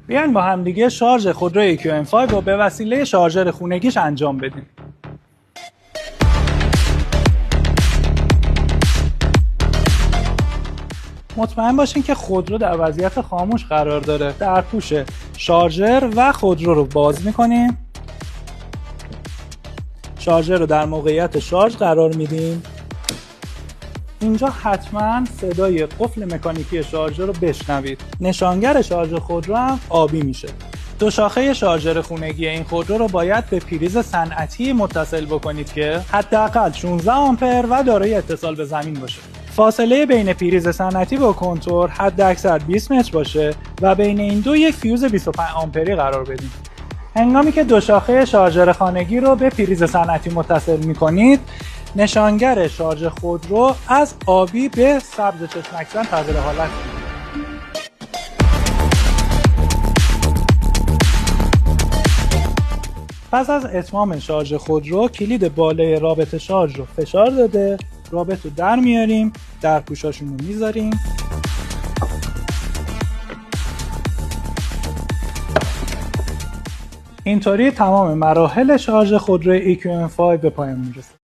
بیاین با همدیگه شارژ خودروی EQM5 رو به وسیله شارژر خونگیش انجام بدیم. مطمئن باشین که خودرو در وضعیت خاموش قرار داره. در پوش شارژر و خودرو رو باز میکنیم. شارژر رو در موقعیت شارژ قرار میدیم. اینجا حتما صدای قفل مکانیکی شارژر رو بشنوید. نشانگر شارژ خودرو هم آبی میشه. دو شاخه شارژر خونگی این خودرو رو باید به پریز صنعتی متصل بکنید که حداقل 16 آمپر و دارای اتصال به زمین باشه. فاصله بین پریز صنعتی و کنتور حداکثر 20 متر باشه و بین این دو یک فیوز 25 آمپری قرار بدیم. هنگامی که دو شاخه شارژر خانگی رو به پریز صنعتی متصل می‌کنید، نشانگر شارژ خودرو از آبی به سبز چشمک‌زن تغییر حالت می‌کنه. پس از اتمام شارژ خودرو، کلید بالای رابط شارژ رو فشار داده، رابط رو در میاریم، در پوشاشون رو میذاریم. اینطوری تمام مراحل شارژ خودروی EQM5 به پایان میرسه.